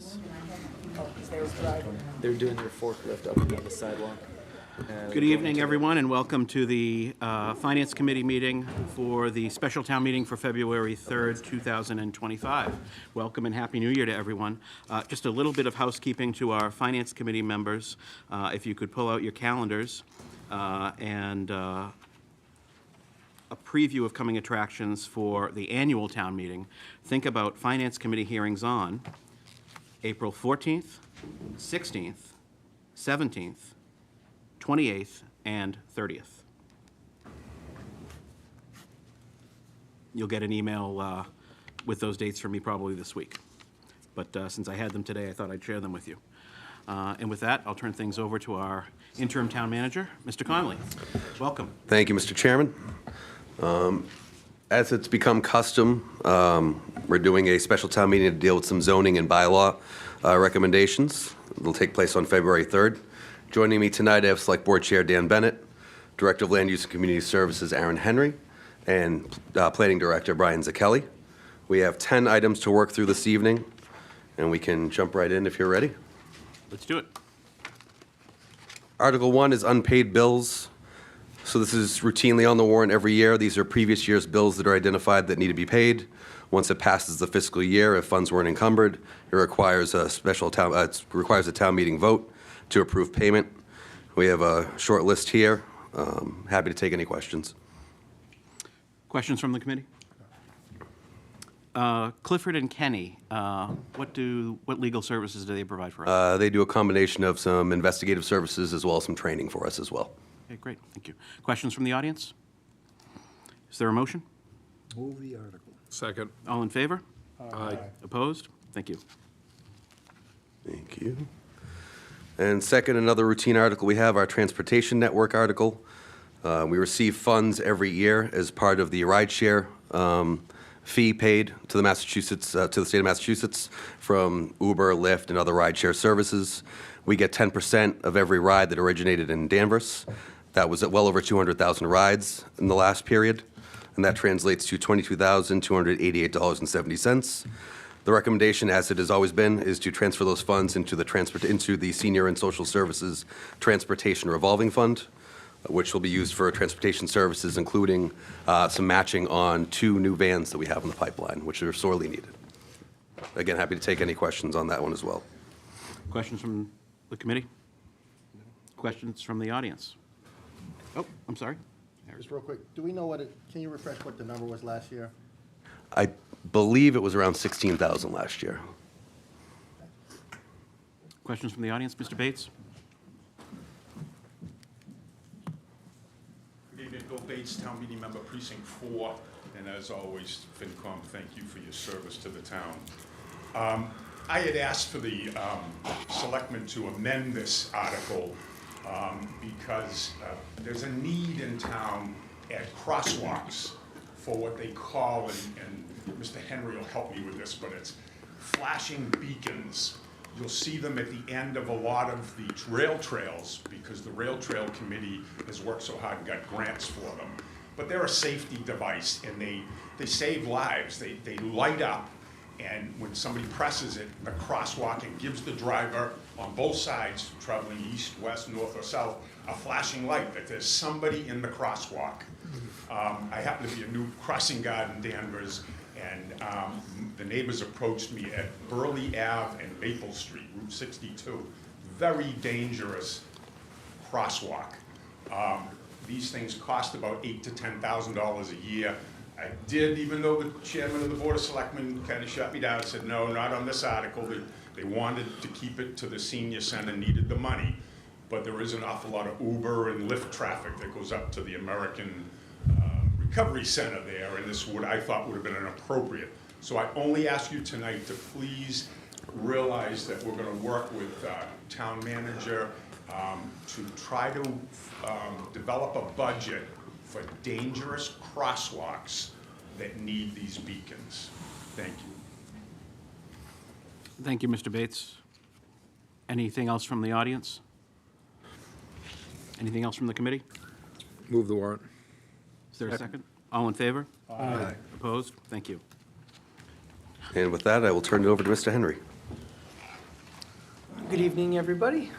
guys? Oh, 'cause they were driving. They're doing their forklift up and down the sidewalk. Good evening, everyone, and welcome to the Finance Committee meeting for the special town meeting for February 3rd, 2025. Welcome and Happy New Year to everyone. Just a little bit of housekeeping to our Finance Committee members. If you could pull out your calendars and a preview of coming attractions for the annual town meeting. Think about Finance Committee hearings on April 14th, 16th, 17th, 28th, and 30th. You'll get an email with those dates from me probably this week. But since I had them today, I thought I'd share them with you. And with that, I'll turn things over to our interim town manager, Mr. Connolly. Welcome. Thank you, Mr. Chairman. As it's become custom, we're doing a special town meeting to deal with some zoning and bylaw recommendations. It'll take place on February 3rd. Joining me tonight, I have Select Board Chair Dan Bennett, Director of Land Use and Community Services Aaron Henry, and Planning Director Brian Zakelli. We have 10 items to work through this evening, and we can jump right in if you're ready. Let's do it. Article 1 is unpaid bills. So this is routinely on the warrant every year. These are previous year's bills that are identified that need to be paid. Once it passes the fiscal year, if funds weren't encumbered, it requires a town meeting vote to approve payment. We have a short list here. Happy to take any questions. Questions from the committee? Clifford and Kenny, what legal services do they provide for us? They do a combination of some investigative services as well as some training for us as well. Okay, great, thank you. Questions from the audience? Is there a motion? Move the article. Second. All in favor? Aye. Opposed? Thank you. Thank you. And second, another routine article we have, our transportation network article. We receive funds every year as part of the rideshare fee paid to the state of Massachusetts from Uber, Lyft, and other rideshare services. We get 10% of every ride that originated in Danvers. That was at well over 200,000 rides in the last period, and that translates to $22,288.70. The recommendation, as it has always been, is to transfer those funds into the Senior and Social Services Transportation Revolving Fund, which will be used for transportation services, including some matching on 2 new vans that we have in the pipeline, which are sorely needed. Again, happy to take any questions on that one as well. Questions from the committee? Questions from the audience? Oh, I'm sorry. Just real quick, do we know can you refresh what the number was last year? I believe it was around 16,000 last year. Questions from the audience? Mr. Bates? Good evening, Bill Bates, Town Meeting Member, Precinct 4, and as always, FinCom, thank you for your service to the town. I had asked for the selectmen to amend this article because there's a need in town at crosswalks for what they call, and Mr. Henry will help me with this, but it's flashing beacons. You'll see them at the end of a lot of the rail trails because the Rail Trail Committee has worked so hard and got grants for them. But they're a safety device and they save lives. They light up, and when somebody presses it, a crosswalk, and gives the driver on both sides, traveling east, west, north, or south, a flashing light that there's somebody in the crosswalk. I happen to be a new crossing guard in Danvers, and the neighbors approached me at Burley Ave and Maple Street, Route 62. Very dangerous crosswalk. These things cost about $8,000 to $10,000 a year. I did, even though the chairman of the Board of Selectmen kind of shut me down, said, no, not on this article. They wanted to keep it to the senior center, needed the money. But there is an awful lot of Uber and Lyft traffic that goes up to the American Recovery Center there, and this I thought would have been inappropriate. So I only ask you tonight to please realize that we're going to work with town manager to try to develop a budget for dangerous crosswalks that need these beacons. Thank you. Thank you, Mr. Bates. Anything else from the audience? Anything else from the committee? Move the warrant. Is there a second? All in favor? Aye. Opposed? Thank you. And with that, I will turn it over to Mr. Henry. Good evening, everybody.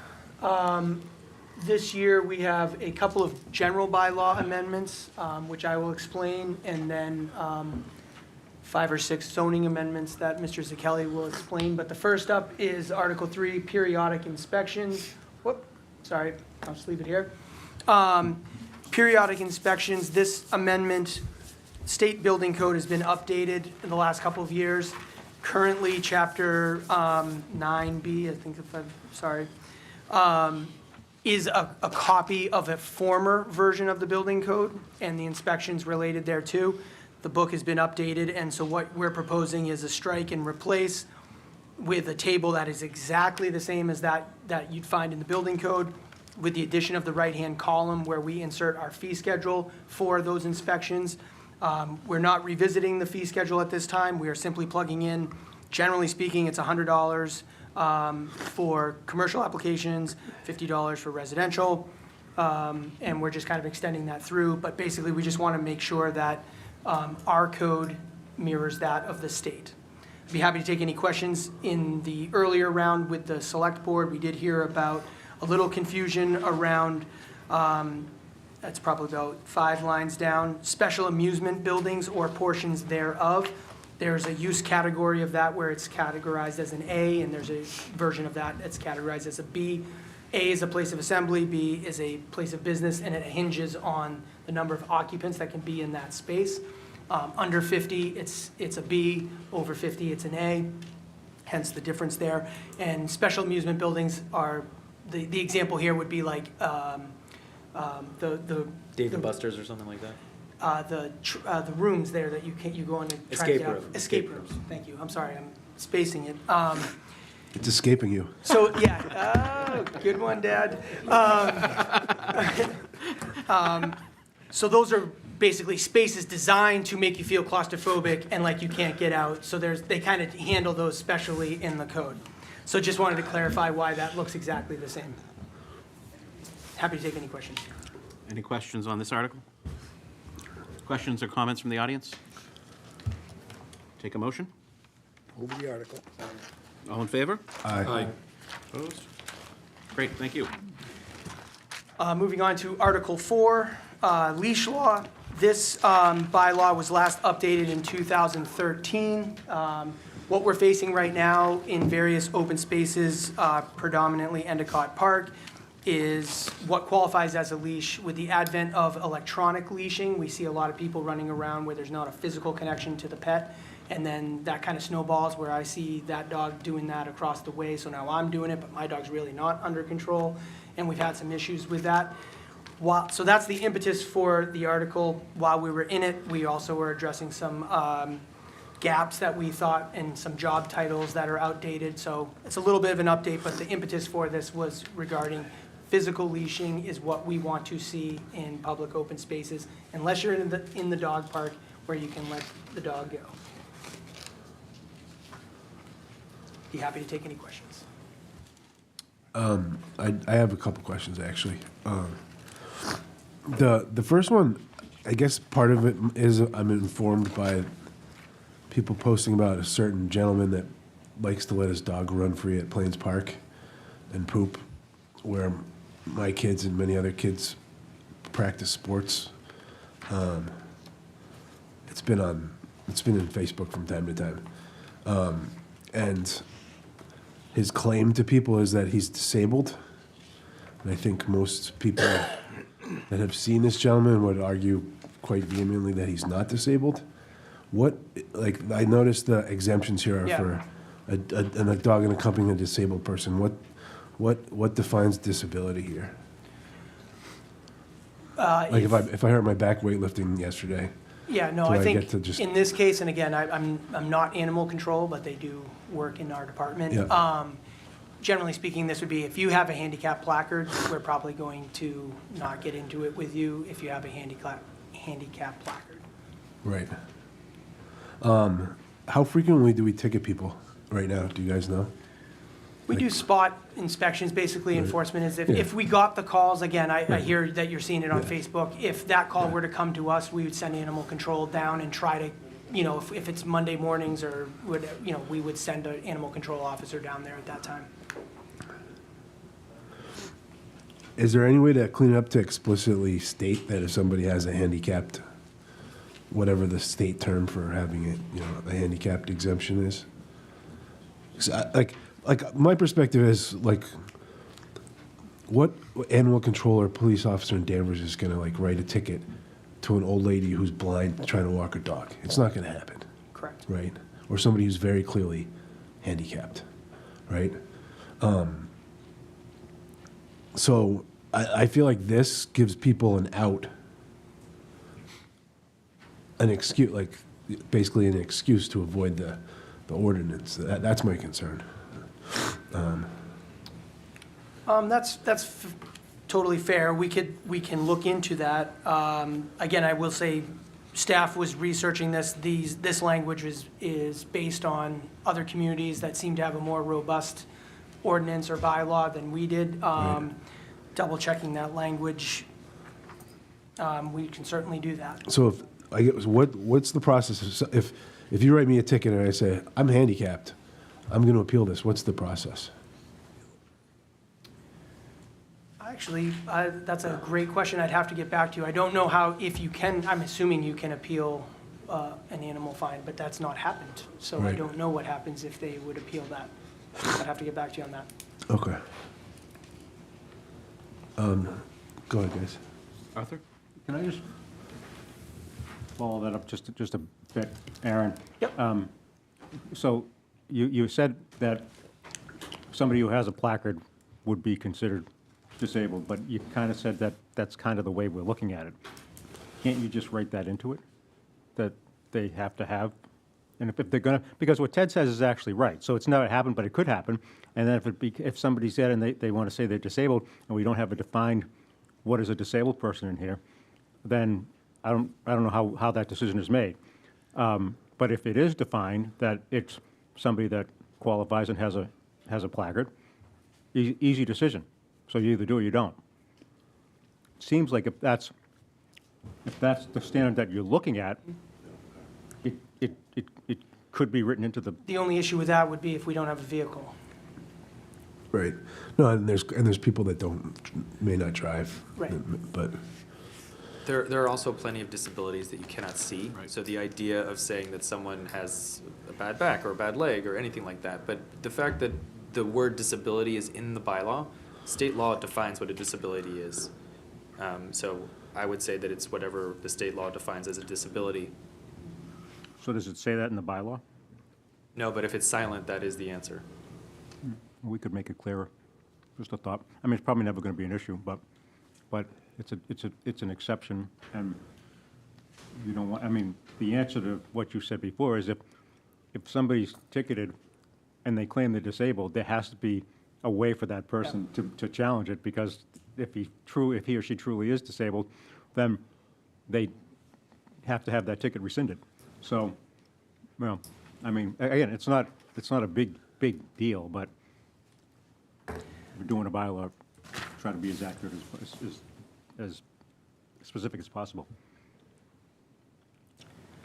This year, we have a couple of general bylaw amendments, which I will explain, and then 5 or 6 zoning amendments that Mr. Zakelli will explain. But the first up is Article 3, periodic inspections. Whoop, sorry, I'll just leave it here. Periodic inspections, this amendment, state building code has been updated in the last couple of years. Currently, Chapter 9B, I think if I'm, sorry, is a copy of a former version of the building code and the inspections related thereto. The book has been updated, and so what we're proposing is a strike and replace with a table that is exactly the same as that you'd find in the building code, with the addition of the right-hand column where we insert our fee schedule for those inspections. We're not revisiting the fee schedule at this time. We are simply plugging in, generally speaking, it's $100 for commercial applications, $50 for residential, and we're just kind of extending that through. But basically, we just want to make sure that our code mirrors that of the state. I'd be happy to take any questions. In the earlier round with the select board, we did hear about a little confusion around, that's probably about 5 lines down, special amusement buildings or portions thereof. There's a use category of that where it's categorized as an A, and there's a version of that that's categorized as a B. A is a place of assembly, B is a place of business, and it hinges on the number of occupants that can be in that space. Under 50, it's a B. Over 50, it's an A, hence the difference there. And special amusement buildings are, the example here would be like Dave and Buster's or something like that? the rooms there that you go in and try to Escape get out. room. Escape rooms, thank you. I'm sorry, I'm spacing it. It's escaping you. So, yeah, oh, good one, Dad. So those are basically spaces designed to make you feel claustrophobic and like you can't get out. So they kind of handle those specially in the code. So just wanted to clarify why that looks exactly the same. Happy to take any questions. Any questions on this article? Questions or comments from the audience? Take a motion. Move the article. All in favor? Aye. Opposed? Great, thank you. Moving on to Article 4, leash law. This bylaw was last updated in 2013. What we're facing right now in various open spaces, predominantly Endicott Park, is what qualifies as a leash. With the advent of electronic leashing, we see a lot of people running around where there's not a physical connection to the pet, and then that kind of snowballs where I see that dog doing that across the way, so now I'm doing it, but my dog's really not under control, and we've had some issues with that. So that's the impetus for the article. While we were in it, we also were addressing some gaps that we thought and some job titles that are outdated. So it's a little bit of an update, but the impetus for this was regarding physical leashing is what we want to see in public open spaces, unless you're in the dog park where you can let the dog go. Be happy to take any questions. I have a couple questions, actually. The first one, I guess part of it is I'm informed by people posting about a certain gentleman that likes to let his dog run free at Plains Park and poop, where my kids and many other kids practice sports. It's been in Facebook from time to time, and his claim to people is that he's disabled. And I think most people that have seen this gentleman would argue quite vehemently that he's not disabled. I noticed the exemptions here are Yeah. for a dog and accompanying a disabled person. What defines disability here? Like if I hurt my back weightlifting yesterday, Yeah, no, Do I I think get to just- in this case, and again, I'm not animal control, but they do work in our department. Yeah. Generally speaking, this would be, if you have a handicap placard, we're probably going to not get into it with you if you have a handicap placard. right? How frequently do we ticket people right now? Do you guys know? We do spot inspections, basically enforcement is Yeah. if we got the calls, again, I hear that you're seeing it on Facebook. If that call were to come to us, we would send animal control down and try to, if it's Monday mornings or, we would send an animal control officer down there at that time. Is there any way to clean it up to explicitly state that if somebody has a handicapped, whatever the state term for having it, a handicapped exemption is? 'Cause like my perspective is like, what animal control or police officer in Danvers is gonna like write a ticket to an old lady who's blind trying to walk her dog? It's not gonna happen, Correct. right? Or somebody who's very clearly handicapped, right? So I feel like this gives people an out, an excuse, like basically an excuse to avoid the ordinance. That's my concern. That's totally fair. We can look into that. Again, I will say, staff was researching this. This language is based on other communities that seem to have a more robust ordinance or bylaw than we did. Double checking that language, we can certainly do that. So what's the process? If you write me a ticket and I say, I'm handicapped, I'm going to appeal this, what's the process? Actually, that's a great question. I'd have to get back to you. I don't know if you can, I'm assuming you can appeal an animal fine, but that's not happened. So I Right. don't know what happens if they would appeal that. I'd have to get back to you on that. Okay. Go ahead, guys. Arthur? Can I just follow that up just a bit, Aaron? Yep. So you said that somebody who has a placard would be considered disabled, but you kind of said that that's kind of the way we're looking at it. Can't you just write that into it? That they have to have? And if they're going to, because what Ted says is actually right. So it's never happened, but it could happen. And then if somebody said and they want to say they're disabled and we don't have a defined what is a disabled person in here, then I don't know how that decision is made. But if it is defined that it's somebody that qualifies and has a placard, easy decision. So you either do or you don't. Seems like if that's the standard that you're looking at, it could be written into the. The only issue with that would be if we don't have a vehicle. Right. No, and there's people that may not drive. Right. But There are also plenty of disabilities that you cannot see. So the idea of saying that someone has a bad back or a bad leg or anything like that, but the fact that the word disability is in the bylaw, state law defines what a disability is. So I would say that it's whatever the state law defines as a disability. So does it say that in the bylaw? No, but if it's silent, that is the answer. We could make it clearer. Just a thought. I mean, it's probably never going to be an issue, but it's an exception, and you don't want. I mean, the answer to what you said before is if somebody's ticketed and they claim they're disabled, there has to be a way for that person to challenge it, because if he or she truly is disabled, then they have to have that ticket rescinded. So, well, I mean, again, it's not a big deal, but we're doing a bylaw, try to be as accurate as specific as possible.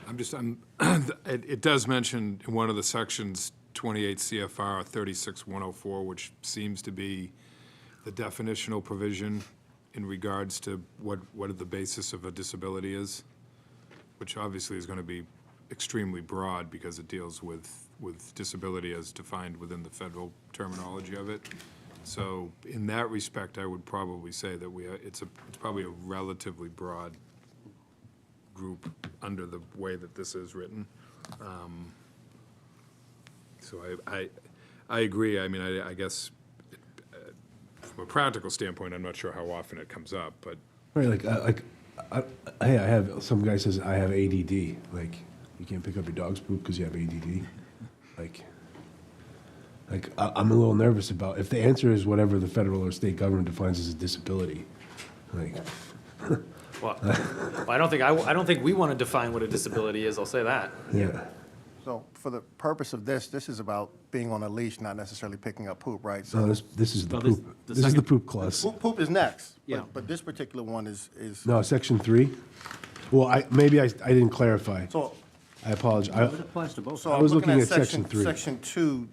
It does mention in one of the sections, 28 CFR 36104, which seems to be the definitional provision in regards to what the basis of a disability is, which obviously is going to be extremely broad because it deals with disability as defined within the federal terminology of it. So in that respect, I would probably say that it's probably a relatively broad group under the way that this is written. So I agree. I mean, I guess from a practical standpoint, I'm not sure how often it comes up, but right, hey, I have some guy says I have ADD. Like, you can't pick up your dog's poop because you have ADD. Like I'm a little nervous about if the answer is whatever the federal or state government defines as a disability. Like, Well, I don't think we want to define what a disability is. I'll say that. yeah. So for the purpose of this is about being on a leash, not necessarily picking up poop, right? No, So this is the No, this- poop. the This is the second- poop clause. poop is next. Yeah. But this particular one is, No, section 3. Well, maybe I didn't clarify. so, I apologize. It applies to both. so I I'm was looking looking at at section 3. Section 2,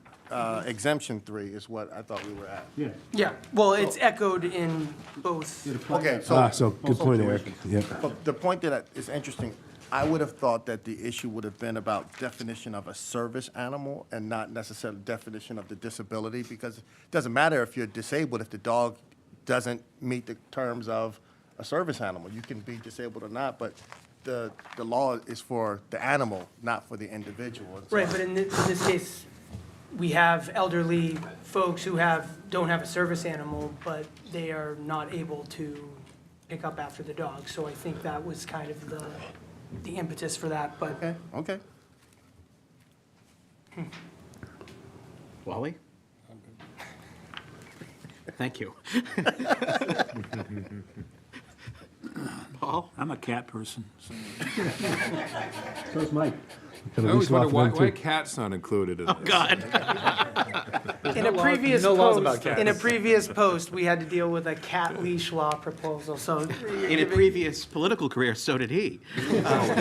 exemption 3 is what I thought we were at. Yeah. Yeah, well, it's echoed in both. Okay, So, good point, Eric. Yep. But the point that is interesting, I would have thought that the issue would have been about definition of a service animal and not necessarily definition of the disability, because it doesn't matter if you're disabled if the dog doesn't meet the terms of a service animal. You can be disabled or not, but the law is for the animal, not for the individual. And so- Right, but in this case, we have elderly folks who don't have a service animal, but they are not able to pick up after the dog. So I think that was kind of the impetus for that, but Okay, okay. Wally? Thank you. Paul? I'm a cat person. So is Mike. Could I at always least wonder offer why, them why too. cat's not included in this. God. in a previous no laws about post, in a cats. previous post, we had to deal with a cat leash law proposal, so. In a previous political career, so did he.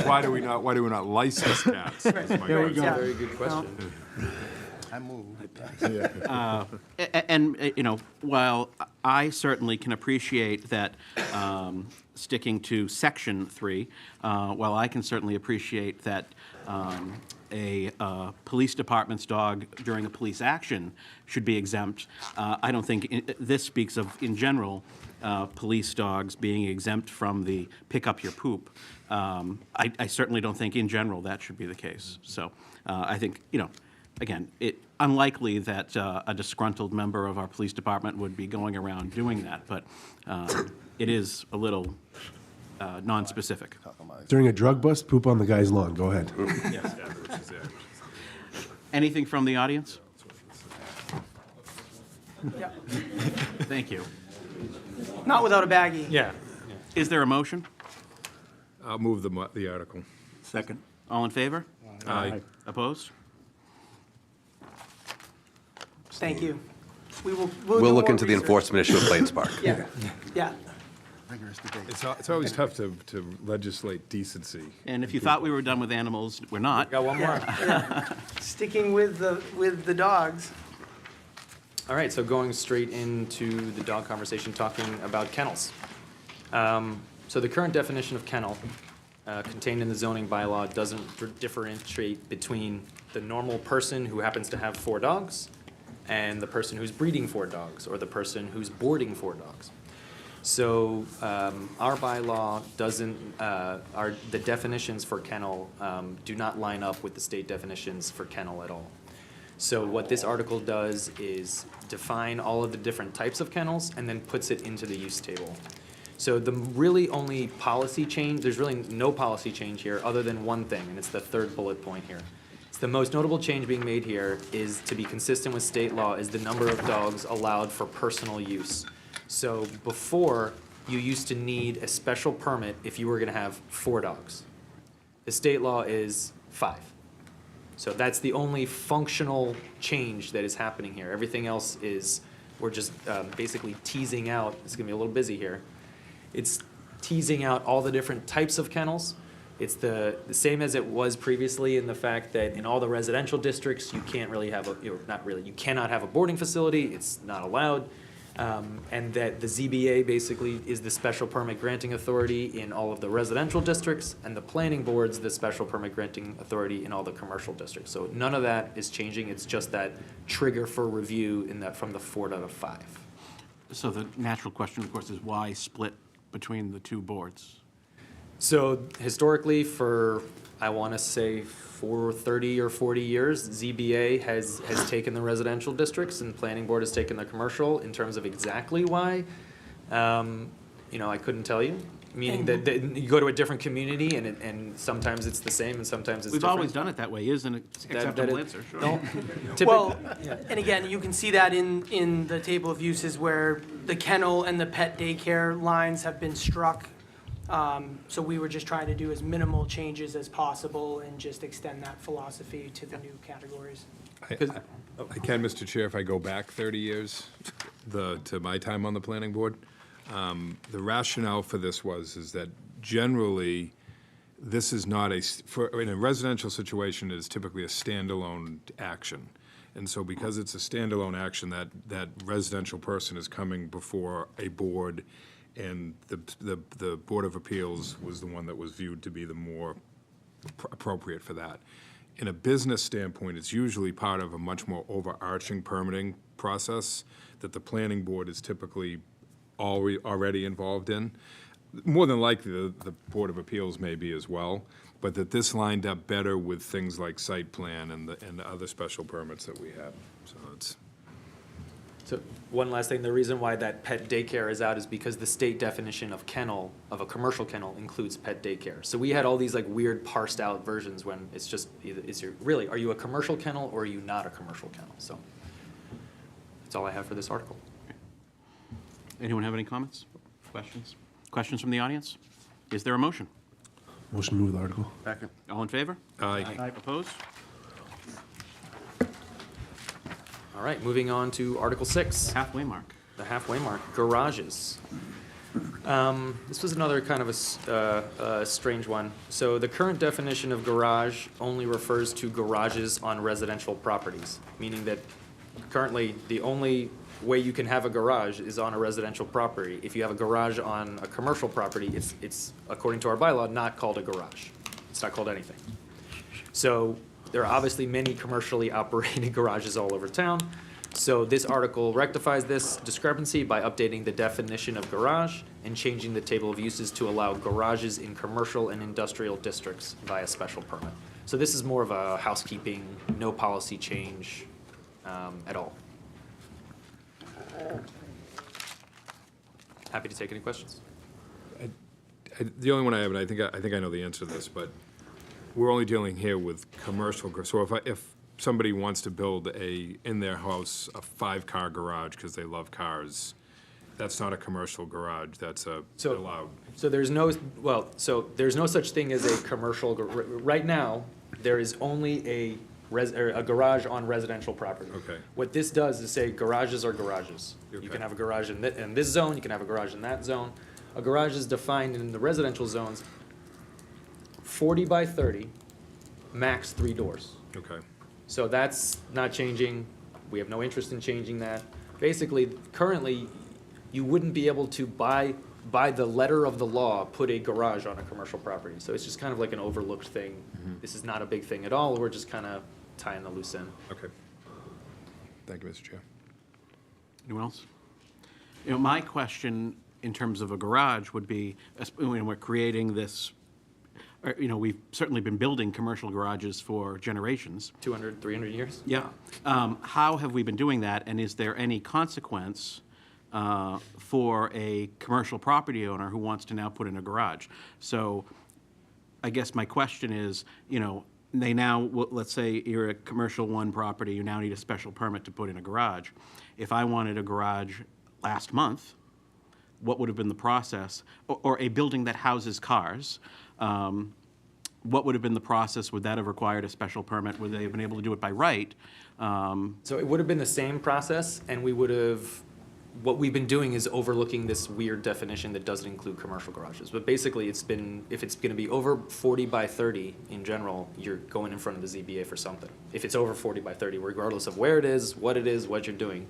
Why do we not license cats? That's my There we question. go. Very good question. I move. And, you know, while I certainly can appreciate that sticking to Section 3, while I can certainly appreciate that a police department's dog during a police action should be exempt, I don't think this speaks of, in general, police dogs being exempt from the pick up your poop. I certainly don't think, in general, that should be the case. So I think, you know, again, unlikely that a disgruntled member of our police department would be going around doing that, but it is a little non-specific. During a drug bust, poop on the guy's lawn. Go ahead. Anything from the audience? Yeah. Thank you. Not without a baggie. Yeah. Is there a motion? I'll move the article. Second. All in favor? Aye. Opposed? Thank you. We'll We'll do look more into the research. enforcement issue of Plains Park. Yeah, yeah. Vigorous debate. It's always tough to legislate decency. And if you thought we were done with animals, we're not. Got one more. Sticking with the dogs. All right, so going straight into the dog conversation, talking about kennels. So the current definition of kennel contained in the zoning bylaw doesn't differentiate between the normal person who happens to have 4 dogs and the person who's breeding 4 dogs or the person who's boarding 4 dogs. So our bylaw doesn't, the definitions for kennel do not line up with the state definitions for kennel at all. So what this article does is define all of the different types of kennels and then puts it into the use table. So the really only policy change, there's really no policy change here other than one thing, and it's the 3rd bullet point here. It's the most notable change being made here is to be consistent with state law is the number of dogs allowed for personal use. So before, you used to need a special permit if you were gonna have 4 dogs. The state law is 5. So that's the only functional change that is happening here. Everything else is, we're just basically teasing out, it's gonna be a little busy here. It's teasing out all the different types of kennels. It's the same as it was previously in the fact that in all the residential districts, you can't really have you cannot have a boarding facility, it's not allowed. And that the ZBA basically is the special permit granting authority in all of the residential districts, and the planning board's the special permit granting authority in all the commercial districts. So none of that is changing, it's just that trigger for review in that from the 4 to the 5. So the natural question, of course, is why split between the 2 boards? So historically, for, I want to say, for 30 or 40 years, ZBA has taken the residential districts and planning board has taken the commercial. In terms of exactly why, you know, I couldn't tell you. Meaning that you go to a different community and sometimes it's the same and sometimes it's We've different. always done it that way, isn't it? Acceptable answer, sure. No, Well, and again, you can see that in the table of uses where the kennel and the pet daycare lines have been struck. So we were just trying to do as minimal changes as possible and just extend that philosophy to the new categories. I can, Mr. Chair, if I go back 30 years, to my time on the planning board, the rationale for this is that generally, this is not in a residential situation, it is typically a standalone action. And so because it's a standalone action, that residential person is coming before a board, and the Board of Appeals was the one that was viewed to be the more appropriate for that. In a business standpoint, it's usually part of a much more overarching permitting process that the planning board is typically already involved in. More than likely, the Board of Appeals may be as well, but that this lined up better with things like site plan and the other special permits that we have. So it's, So one last thing, the reason why that pet daycare is out is because the state definition of kennel, of a commercial kennel, includes pet daycare. So we had all these like weird parsed out versions when it's just, really, are you a commercial kennel or are you not a commercial kennel? So that's all I have for this article. Anyone have any comments, questions? Questions from the audience? Is there a motion? Motion to move the article. Second. All in favor? aye. Opposed? All right, moving on to Article 6. Halfway mark. The halfway mark, garages. This was another kind of a strange one. So the current definition of garage only refers to garages on residential properties, meaning that currently the only way you can have a garage is on a residential property. If you have a garage on a commercial property, it's according to our bylaw, not called a garage. It's not called anything. So there are obviously many commercially operated garages all over town. So this article rectifies this discrepancy by updating the definition of garage and changing the table of uses to allow garages in commercial and industrial districts via special permit. So this is more of a housekeeping, no policy change at all. Happy to take any questions. The only one I have, and I think I know the answer to this, but we're only dealing here with commercial, so if somebody wants to build in their house, a 5-car garage because they love cars, that's not a commercial garage, that's allowed. So there's no such thing as a commercial, right now, there is only a garage on residential property. Okay. What this does is say garages are garages. You Okay. can have a garage in this zone, you can have a garage in that zone. A garage is defined in the residential zones, 40 by 30, max 3 doors. Okay. So that's not changing. We have no interest in changing that. Basically, currently, you wouldn't be able to, by the letter of the law, put a garage on a commercial property. So it's just kind of like an overlooked thing. This is not a big thing at all. We're just kind of tying the loose end. Okay. Thank you, Mr. Chair. Anyone else? My question in terms of a garage would be, when we're creating this, we've certainly been building commercial garages for generations. 200, 300 years? Yeah. How have we been doing that, and is there any consequence for a commercial property owner who wants to now put in a garage? So I guess my question is, they now, let's say you're a commercial 1 property, you now need a special permit to put in a garage. If I wanted a garage last month, what would have been the process? Or a building that houses cars, what would have been the process? Would that have required a special permit? Would they have been able to do it by right? So it would have been the same process, and we would have, what we've been doing is overlooking this weird definition that doesn't include commercial garages. But basically, if it's gonna be over 40 by 30 in general, you're going in front of the ZBA for something. If it's over 40 by 30, regardless of where it is, what you're doing,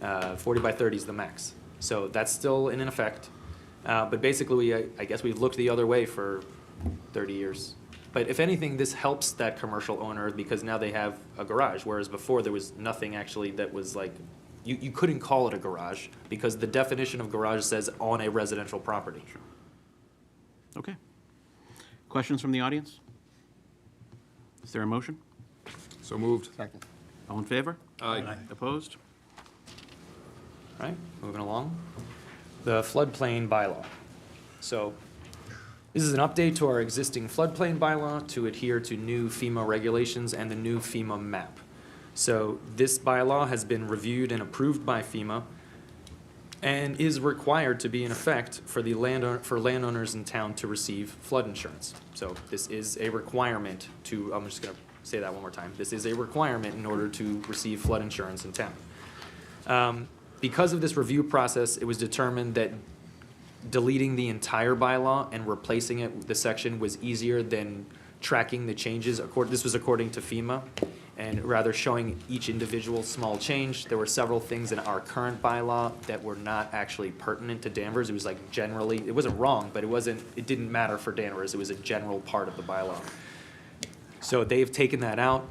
40 by 30 is the max. So that's still in effect. But basically, I guess we've looked the other way for 30 years. But if anything, this helps that commercial owner because now they have a garage, whereas before there was nothing actually that was like, you couldn't call it a garage because the definition of garage says on a residential property. Okay. Questions from the audience? Is there a motion? So moved. Second. All in favor? Aye. Opposed? All right, moving along. The floodplain bylaw. So this is an update to our existing floodplain bylaw to adhere to new FEMA regulations and the new FEMA map. So this bylaw has been reviewed and approved by FEMA and is required to be in effect for landowners in town to receive flood insurance. So this is a requirement to, I'm just gonna say that one more time. This is a requirement in order to receive flood insurance in town. Because of this review process, it was determined that deleting the entire bylaw and replacing it with the section was easier than tracking the changes. This was according to FEMA. and rather showing each individual small change. There were several things in our current bylaw that were not actually pertinent to Danvers. It was like generally, it wasn't wrong, but it didn't matter for Danvers. It was a general part of the bylaw. So they've taken that out.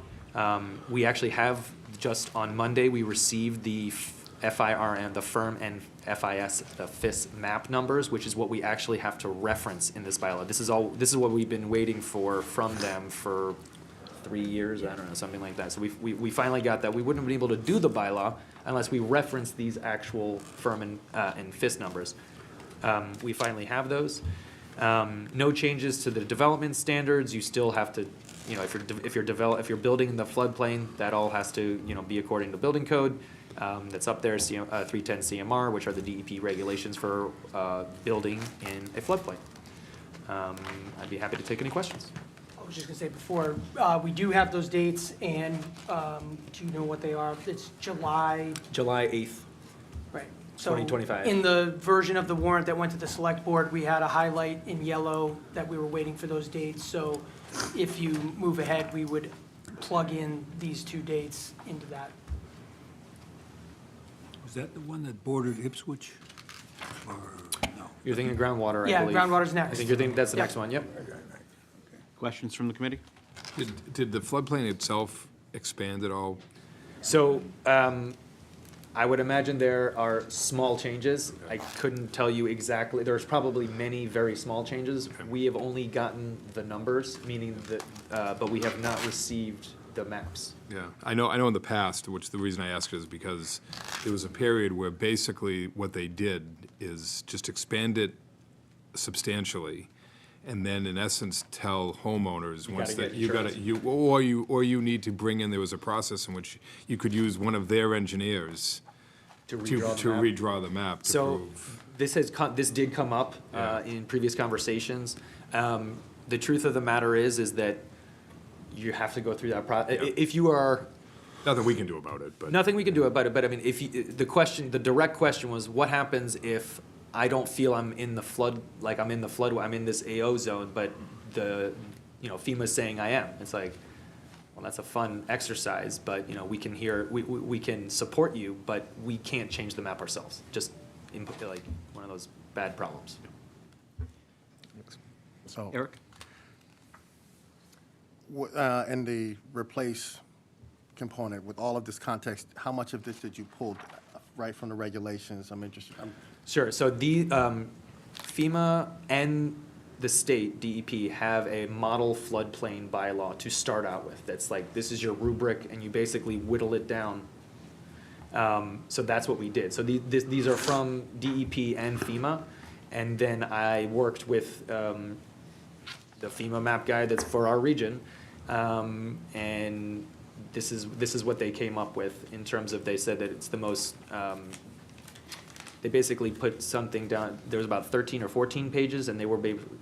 We actually have, just on Monday, we received the FIRM, the firm and FIS, the FIS map numbers, which is what we actually have to reference in this bylaw. This is what we've been waiting for from them for 3 years, I don't know, something like that. So we finally got that. We wouldn't have been able to do the bylaw unless we referenced these actual firm and FIS numbers. We finally have those. No changes to the development standards. You still have to, you know, if you're building in the floodplain, that all has to, you know, be according to building code. That's up there, 310 CMR, which are the DEP regulations for building in a floodplain. I'd be happy to take any questions. I was just gonna say before, we do have those dates, and do you know what they are? It's July, July 8th. right. So 2025. in the version of the warrant that went to the select board, we had a highlight in yellow that we were waiting for those dates. So if you move ahead, we would plug in these two dates into that. Was that the one that bordered Ipswich? Or, no? You're thinking groundwater, I Yeah, believe. groundwater's next. I think you're thinking, that's the Yep. next one, yep. Questions from the committee? Did the floodplain itself expand at all? So, I would imagine there are small changes. I couldn't tell you exactly. There's probably many very small changes. We have only gotten the numbers, meaning that, but we have not received the maps. Yeah, I know in the past, which the reason I ask is because there was a period where basically what they did is just expand it substantially, and then in essence tell homeowners once gotta that get you need to bring in, there was a process in which you could use one of their engineers To to redraw the map. redraw the map to So, prove. this did come up, Yeah. in previous conversations. The truth of the matter is that you have to go through that if you are, Nothing we can do about it, but. nothing we can do about it, but I mean, if you, the direct question was, what happens if I don't feel I'm in the flood, like I'm in this AO zone, but FEMA's saying I am? It's like, well, that's a fun exercise, but, you know, we can support you, but we can't change the map ourselves. Just input, like, one of those bad problems. So, Eric? in the replace component, with all of this context, how much of this did you pull right from the regulations? I'm interested. Sure, so the FEMA and the state DEP have a model floodplain bylaw to start out with. That's like, this is your rubric, and you basically whittle it down. So that's what we did. So these are from DEP and FEMA, and then I worked with the FEMA map guy that's for our region, and this is what they came up with in terms of, they said that it's the most, they basically put something down, there was about 13 or 14 pages, and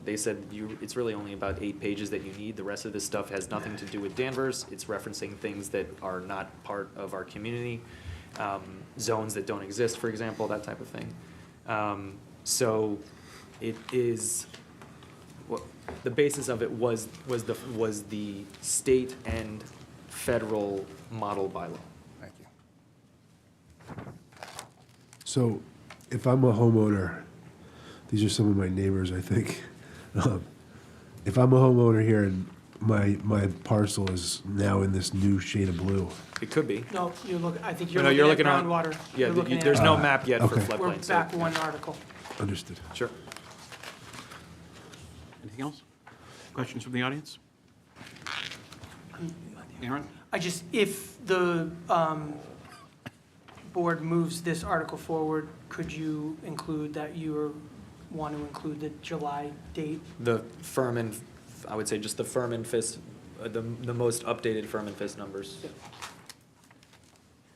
they said it's really only about 8 pages that you need. The rest of this stuff has nothing to do with Danvers. It's referencing things that are not part of our community, zones that don't exist, for example, that type of thing. So it is, the basis of it was the state and federal model bylaw. Thank you. So if I'm a homeowner, these are some of my neighbors, I think. If I'm a homeowner here and my parcel is now in this new shade of blue, It could be. No, I think No, you're you're looking at looking at- groundwater. Yeah, You're looking there's at- no map yet for okay. floodplain. We're so- back one article. understood. Sure. Anything else? Questions from the audience? Aaron? If the board moves this article forward, could you include that you want to include the July date? The firm and, I would say just the firm and FIS, the most updated firm and FIS numbers. Because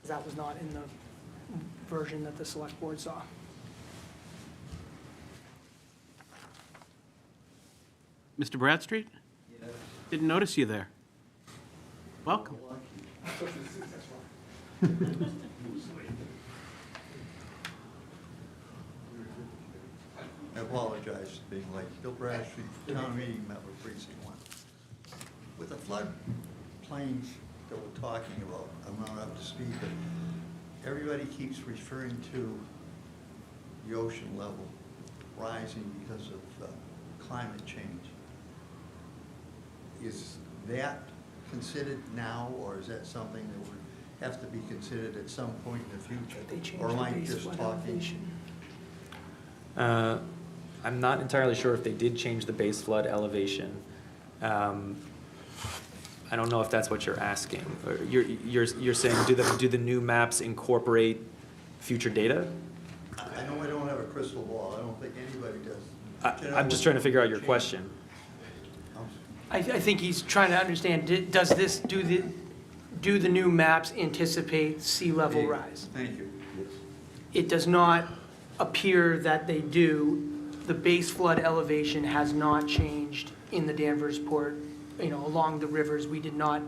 that was not in the version that the select board saw. Mr. Bradstreet? Didn't notice you there. Welcome. I apologize for being late. Bill Bradstreet, town meeting member, precinct 1. With the floodplains that we're talking about. I'm not up to speed, but everybody keeps referring to the ocean level rising because of climate change. Is that considered now, or is that something that would have to be considered at some point in the future? They changed Or am the I base just flood talking? elevation. I'm not entirely sure if they did change the base flood elevation. I don't know if that's what you're asking. Or you're saying, do the new maps incorporate future data? I know I don't have a crystal ball. I don't think anybody does. I'm just trying to figure out your question. I think he's trying to understand, does this, do the new maps anticipate sea level rise? Thank you. It does not appear that they do. The base flood elevation has not changed in the Danvers port, along the rivers. We did not,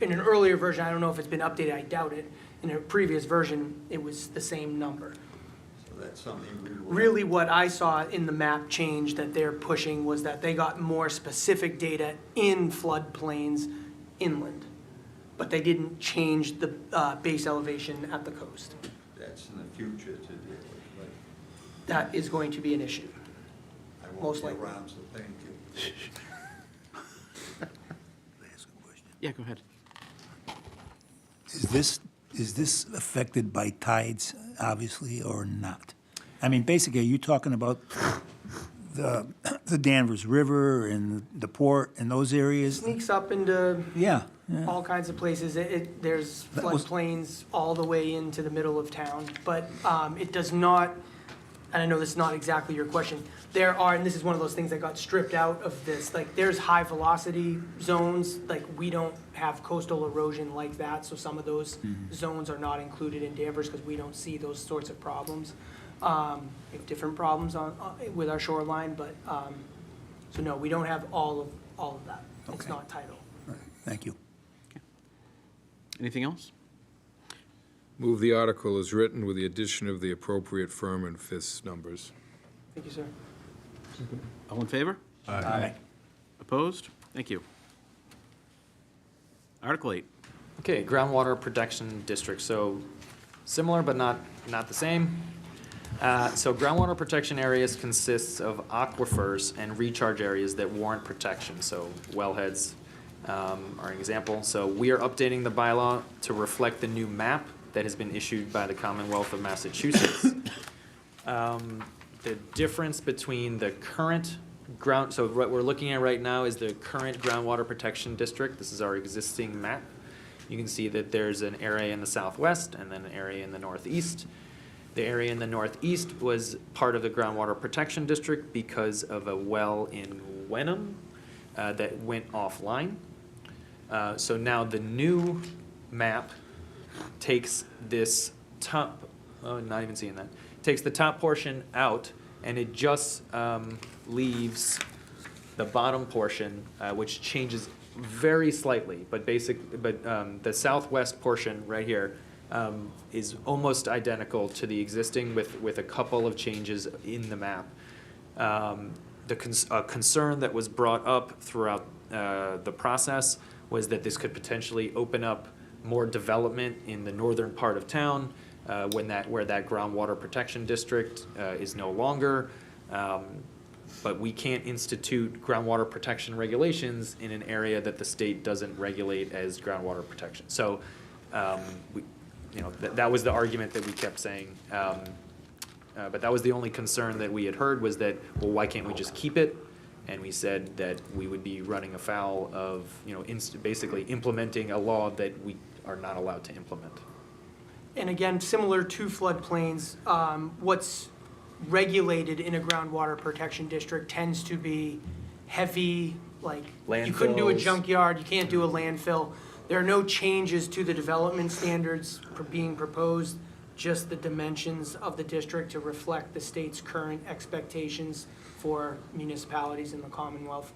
in an earlier version, I don't know if it's been updated, I doubt it. In a previous version, it was the same number. So that's something we will. Really, what I saw in the map change that they're pushing was that they got more specific data in floodplains inland, but they didn't change the base elevation at the coast. That's in the future to deal with, but That is going to be an issue. I won't Most be likely. around, so thank you. Ask a question. Yeah, go ahead. Is this affected by tides, obviously, or not? I mean, basically, are you talking about the Danvers River and the port and those areas? Sneaks up into Yeah, yeah. all kinds of places. There's That was- floodplains all the way into the middle of town, but it does not, and I know this is not exactly your question, there are, and this is one of those things that got stripped out of this, like, there's high velocity zones, like, we don't have coastal erosion like that, so some of those zones are not included in Danvers because we don't see those sorts of problems. We have different problems with our shoreline, but, so no, we don't have all of that. It's Okay. not tidal. All right, thank you. Anything else? Move the article as written with the addition of the appropriate firm and FIS numbers. Thank you, sir. All in favor? Aye. Opposed? Thank you. Article 8. Okay, groundwater protection district, so similar but not the same. So groundwater protection areas consists of aquifers and recharge areas that warrant protection, so wellheads are an example. So we are updating the bylaw to reflect the new map that has been issued by the Commonwealth of Massachusetts. The difference between the current so what we're looking at right now is the current groundwater protection district. This is our existing map. You can see that there's an area in the southwest and then an area in the northeast. The area in the northeast was part of the groundwater protection district because of a well in Wenham that went offline. So now the new map takes this top, oh, not even seeing that, takes the top portion out, and it just leaves the bottom portion, which changes very slightly, but the southwest portion right here is almost identical to the existing with a couple of changes in the map. A concern that was brought up throughout the process was that this could potentially open up more development in the northern part of town where that groundwater protection district is no longer. But we can't institute groundwater protection regulations in an area that the state doesn't regulate as groundwater protection. So, that was the argument that we kept saying. But that was the only concern that we had heard was that, well, why can't we just keep it? And we said that we would be running afoul of, basically implementing a law that we are not allowed to implement. And again, similar to floodplains, what's regulated in a groundwater protection district tends to be heavy, like, you couldn't do a Landfills. junkyard, you can't do a landfill. There are no changes to the development standards being proposed, just the dimensions of the district to reflect the state's current expectations for municipalities in the Commonwealth.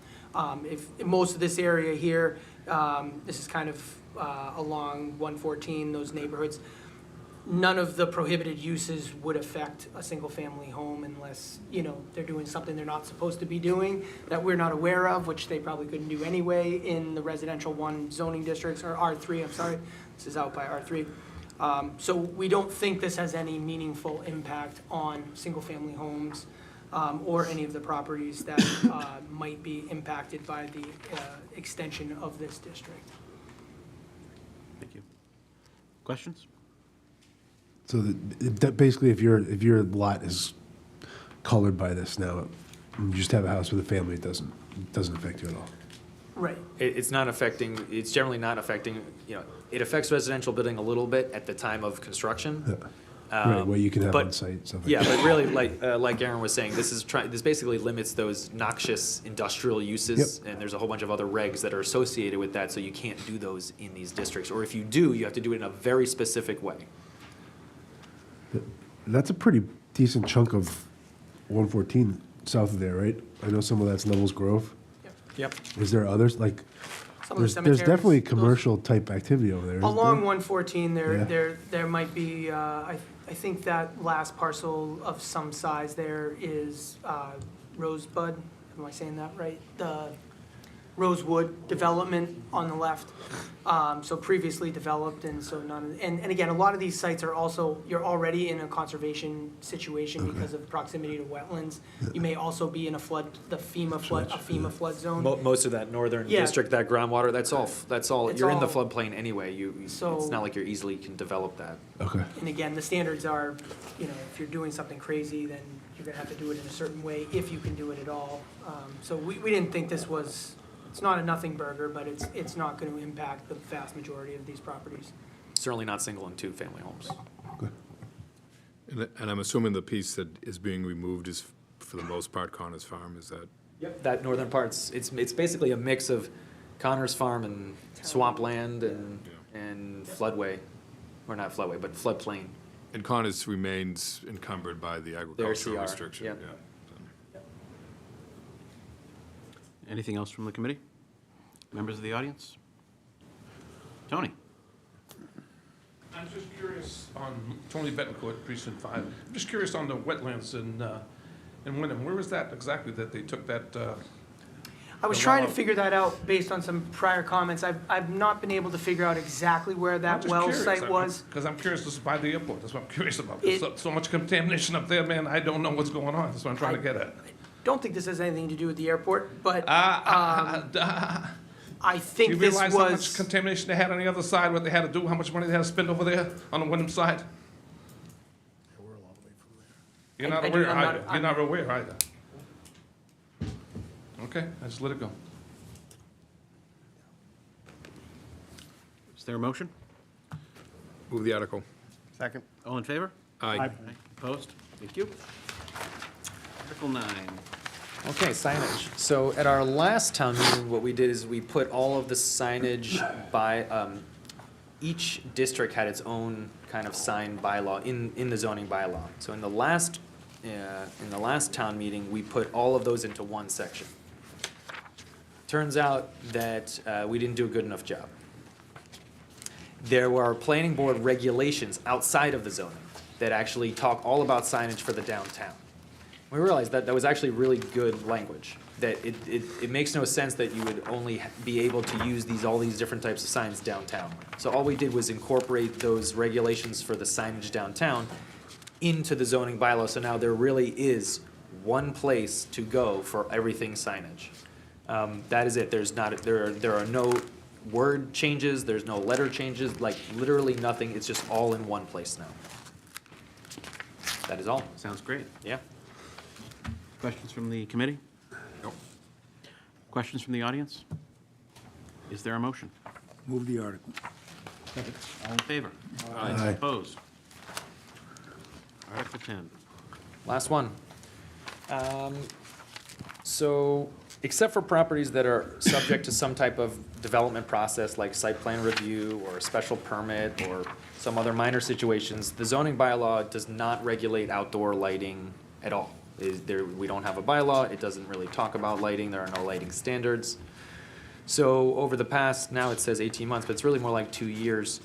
If most of this area here, this is kind of along 114, those neighborhoods. none of the prohibited uses would affect a single-family home unless, you know, they're doing something they're not supposed to be doing that we're not aware of, which they probably couldn't do anyway in the residential 1 zoning districts, or R3, I'm sorry. This is out by R3. So we don't think this has any meaningful impact on single-family homes or any of the properties that might be impacted by the extension of this district. Thank you. Questions? So that basically, if your lot is colored by this now, and you just have a house with a family, it doesn't affect you at all. Right. It's not affecting, it's generally not affecting, you know, it affects residential building a little bit at the time of construction. Right, what you can have but- on site, stuff like Yeah, that. but really, like Aaron was saying, this basically limits those noxious industrial uses. And there's a whole bunch of other regs that are associated with that, so you can't do those in these districts. Or if you do, you have to do it in a very specific way. That's a pretty decent chunk of 114 south of there, right? I know some of that's Levels Grove. Yep. Is there others, like, Some of the there's definitely cemeteries, those- commercial type activity over there, isn't Along there? 114, Yeah. there might be, I think that last parcel of some size there is Rosebud, am I saying that right? The Rosewood development on the left, so previously developed, and so and again, a lot of these sites are also, you're already in a conservation situation because of proximity to wetlands. You may also be in a flood, a FEMA flood zone. Most of that northern Yeah. district, that groundwater, that's all, It's you're in the all- floodplain anyway. It's So- not like you're easily can develop that. Okay. And again, the standards are, you know, if you're doing something crazy, then you're gonna have to do it in a certain way, if you can do it at all. So we didn't think this was, it's not a nothing burger, but it's not gonna impact the vast majority of these properties. Certainly not single and 2 family homes. And I'm assuming the piece that is being removed is, for the most part, Connor's Farm, is that? Yep. That northern part's, it's basically a mix of Connor's Farm and swampland and floodway, or not floodway, but floodplain. And Connor's remains encumbered by the agricultural CR, restriction? yep. Yeah. Anything else from the committee? Members of the audience? Tony? I'm just curious on, Tony Betancourt, Precinct 5, I'm just curious on the wetlands in Wyndham. Where is that exactly that they took that? I was The trying to well- figure that out based on some prior comments. I've not been able to figure out exactly where that well site was. Because I'm curious, this is by the airport, that's what I'm curious about. It- There's so much contamination up there, man, I don't know what's going on, that's what I'm trying to get at. Don't think this has anything to do with the airport, but Do I you think this realize how much was, contamination they had on the other side, what they had to do, how much money they had to spend over there on the Wyndham side? You're not I do- aware I'm not- either, you're not aware either. Okay, I just let it go. Is there a motion? Move the article. Second. All in favor? Aye. Opposed? Thank you. Article 9. Okay, signage. So at our last town meeting, what we did is we put all of the signage by, each district had its own kind of sign bylaw in the zoning bylaw. So in the last town meeting, we put all of those into one section. Turns out that we didn't do a good enough job. There were planning board regulations outside of the zoning that actually talk all about signage for the downtown. We realized that that was actually really good language, that it makes no sense that you would only be able to use all these different types of signs downtown. So all we did was incorporate those regulations for the signage downtown into the zoning bylaw, so now there really is one place to go for everything signage. That is it, there are no word changes, there's no letter changes, like literally nothing, it's just all in one place now. That is all, Sounds great. yeah. Questions from the committee? No. Questions from the audience? Is there a motion? Move the article. All in favor? Aye. Opposed? Article 10. Last one. So, except for properties that are subject to some type of development process, like site plan review or a special permit or some other minor situations, the zoning bylaw does not regulate outdoor lighting at all. We don't have a bylaw, it doesn't really talk about lighting, there are no lighting standards. So over the past, now it says 18 months, but it's really more like 2 years,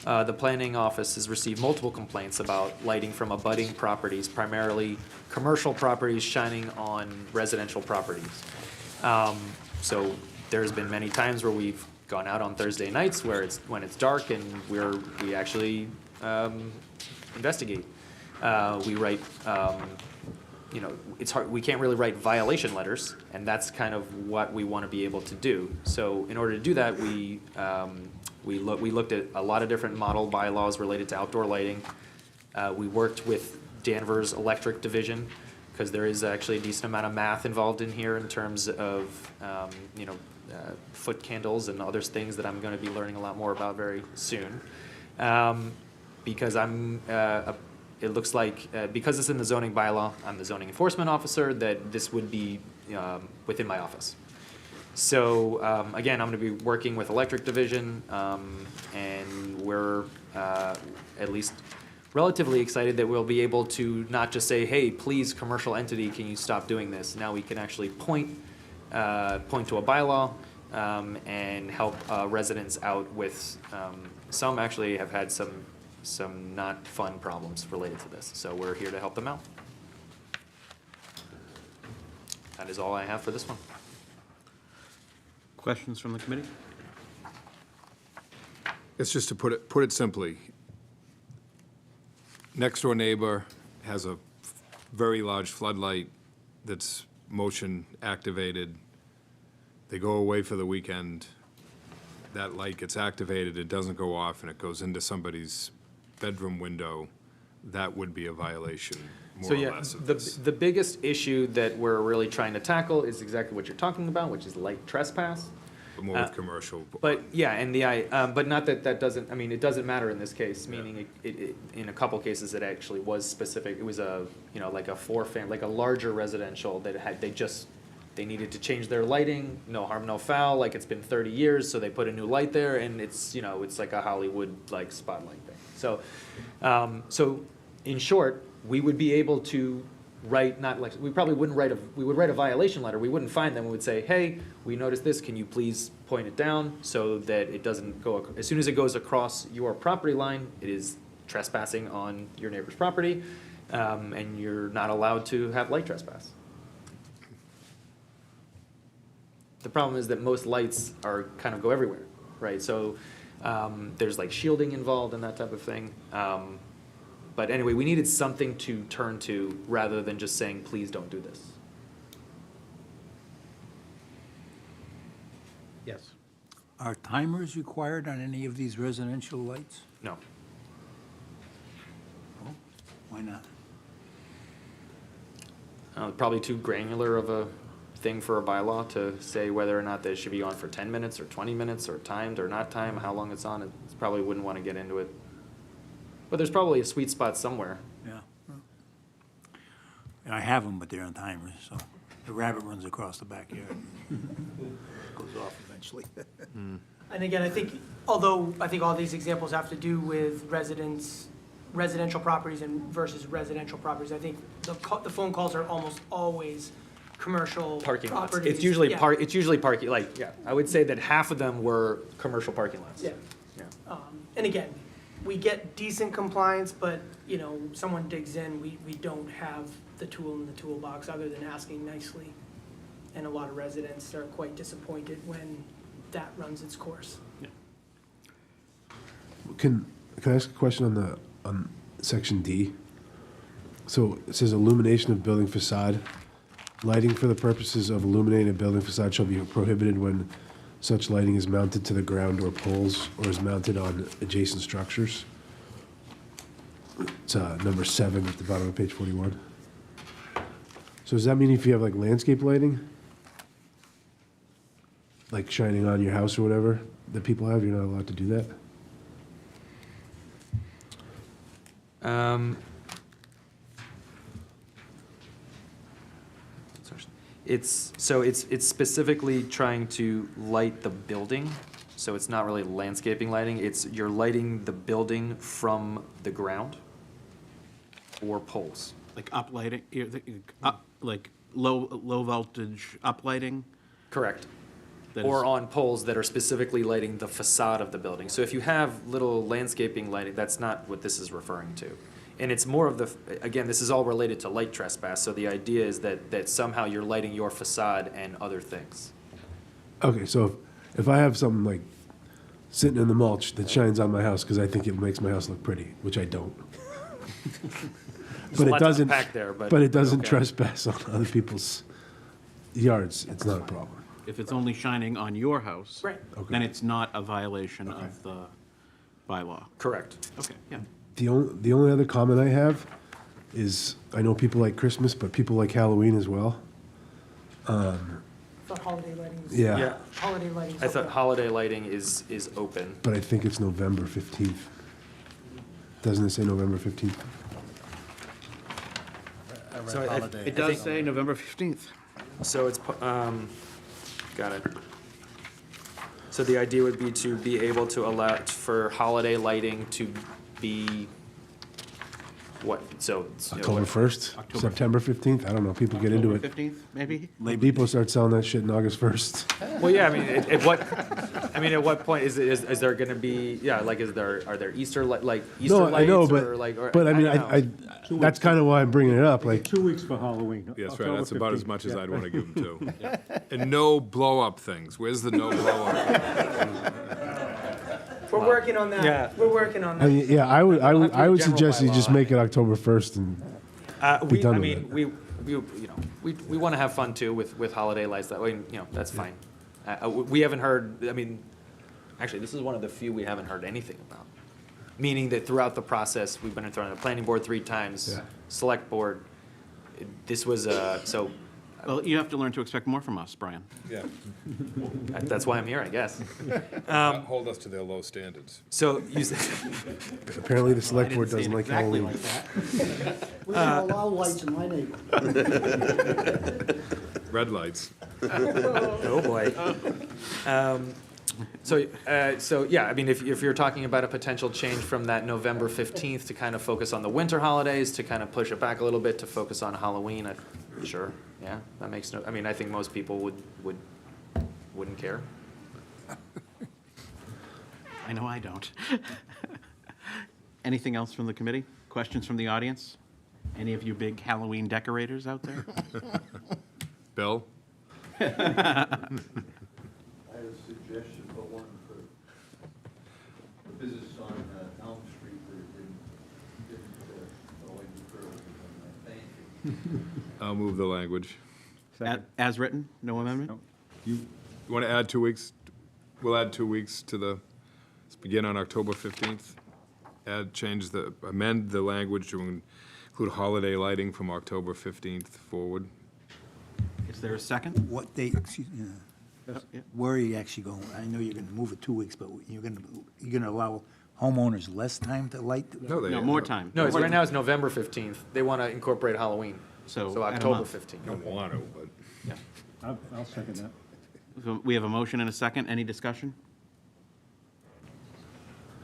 the planning office has received multiple complaints about lighting from abutting properties, primarily commercial properties shining on residential properties. So there's been many times where we've gone out on Thursday nights when it's dark and we actually investigate. We write, it's hard, we can't really write violation letters, and that's kind of what we want to be able to do. So in order to do that, we looked at a lot of different model bylaws related to outdoor lighting. We worked with Danvers Electric Division, because there is actually a decent amount of math involved in here in terms of, foot candles and other things that I'm going to be learning a lot more about very soon. Because it looks like, because it's in the zoning bylaw, I'm the zoning enforcement officer, that this would be within my office. So, again, I'm going to be working with Electric Division, and we're at least relatively excited that we'll be able to not just say, hey, please, commercial entity, can you stop doing this? Now we can actually point to a bylaw and help residents out with, some actually have had some not fun problems related to this. So we're here to help them out. That is all I have for this one. Questions from the committee? It's just to put it simply, next door neighbor has a very large floodlight that's motion activated. They go away for the weekend. That light gets activated, it doesn't go off, and it goes into somebody's bedroom window. That would be a violation, more So or yeah, less of this. the biggest issue that we're really trying to tackle is exactly what you're talking about, which is light trespass. But more with commercial. But, yeah, and but not that doesn't, I mean, it doesn't matter in this case, meaning it, in a couple cases, it actually was specific. It was like a like a larger residential that they needed to change their lighting, no harm, no foul, like it's been 30 years, so they put a new light there, and it's like a Hollywood, like, spotlight thing. So, so in short, we would be able to write, we probably wouldn't we would write a violation letter. We wouldn't find them. We would say, hey, we noticed this. Can you please point it down so that it doesn't go, as soon as it goes across your property line, it is trespassing on your neighbor's property, and you're not allowed to have light trespass. The problem is that most lights kind of go everywhere, right? So there's like shielding involved and that type of thing. But anyway, we needed something to turn to rather than just saying, please don't do this. Yes. Are timers required on any of these residential lights? No. Oh, why not? Probably too granular of a thing for a bylaw to say whether or not they should be on for 10 minutes or 20 minutes or timed or not timed, how long it's on. It probably wouldn't want to get into it. But there's probably a sweet spot somewhere. Yeah. And I have them, but they're on timers, so the rabbit runs across the backyard. Goes off eventually. And again, I think all these examples have to do with residential properties versus residential properties. I think the phone calls are almost always commercial Parking lots. properties. It's usually Yeah. it's usually parking, like, yeah, I would say that half of them were commercial parking lots. Yeah. Yeah. And again, we get decent compliance, but, someone digs in, we don't have the tool in the toolbox other than asking nicely. And a lot of residents are quite disappointed when that runs its course. Can I ask a question on section D? So it says illumination of building facade. Lighting for the purposes of illuminating a building facade shall be prohibited when such lighting is mounted to the ground or poles or is mounted on adjacent structures. It's number 7 at the bottom of page 41. So does that mean if you have like landscape lighting, like shining on your house or whatever, that people have, you're not allowed to do that? It's specifically trying to light the building, so it's not really landscaping lighting. You're lighting the building from the ground or poles. Like uplighting, like low voltage uplighting? Correct. that or is- on poles that are specifically lighting the facade of the building. So if you have little landscaping lighting, that's not what this is referring to. And it's more of the, again, this is all related to light trespass, so the idea is that somehow you're lighting your facade and other things. Okay, so if I have something like sitting in the mulch that shines on my house because I think it makes my house look pretty, which I don't. There's a lot to unpack there, but it doesn't okay. trespass on other people's yards. It's not a problem. If it's only shining on your house. Right. Then it's not a violation of the bylaw. Correct. Okay, yeah. The only other comment I have is, I know people like Christmas, but people like Halloween as well. For holiday lighting. Yeah. Holiday lighting. I thought holiday lighting is open. But I think it's November 15th. Doesn't it say November 15th? I read So if- holiday. It does say November 15th. So it's, got it. So the idea would be to be able to allow for holiday lighting to be, what, so. you know, October what- 1st? September 15th? I don't know. People get into October it. 15th, maybe? People start selling that shit in August 1st. Well, yeah, I mean, at what point is there gonna be, yeah, like, are there Easter, like, Easter No, lights? I know, or like, or- but I mean, don't know. that's kind of why I'm bringing it up, like, 2 weeks for Halloween. Yes, right, October that's about as 15th, much as yeah. I'd want to give them too. And no blow-up things. Where's the no blow-up? We're working on that. Yeah. We're working on I that. mean, yeah, I would have to do I would general suggest you just bylaw. make it October 1st and be done I with mean, it. we wanna have fun too with holiday lights, that way, you know, that's fine. We haven't heard, I mean, actually, this is one of the few we haven't heard anything about. Meaning that throughout the process, we've been in front of the planning board 3 times, Yeah. select board. This was, so, Well, you have to learn to expect more from us, Brian. Yeah, that's why I'm here, I guess. hold us to their low standards. So, you said, Apparently, the select board I didn't doesn't say like it exactly Halloween. like that. We don't allow lights in my neighborhood. Red lights. oh boy. So yeah, I mean, if you're talking about a potential change from that November 15th to kind of focus on the winter holidays, to kind of push it back a little bit to focus on Halloween, sure, yeah, that makes no, I mean, I think most people wouldn't care. I know I don't. Anything else from the committee? Questions from the audience? Any of you big Halloween decorators out there? Bill? I had a suggestion for one for the business on Elm Street where it didn't go any further than that. Thank you. I'll move the language. As written, no amendment? You want to add 2 weeks? We'll add 2 weeks to the, let's begin on October 15th. Amend the language to include holiday lighting from October 15th forward. Is there a second? What date, excuse me, Yeah. where are you actually going? I know you're gonna move it 2 weeks, but you're gonna allow homeowners less time to light? No, more time. No, right now it's November 15th. They want to incorporate Halloween, So so add a October month. 15th. Don't want to, but. I'll second that. So we have a motion and a second. Any discussion?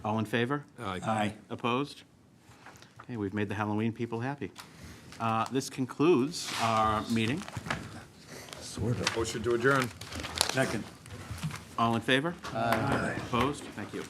All in favor? Aye. Opposed? Okay, we've made the Halloween people happy. This concludes our meeting. Motion to adjourn. Second. All in favor? Aye. Opposed? Thank you.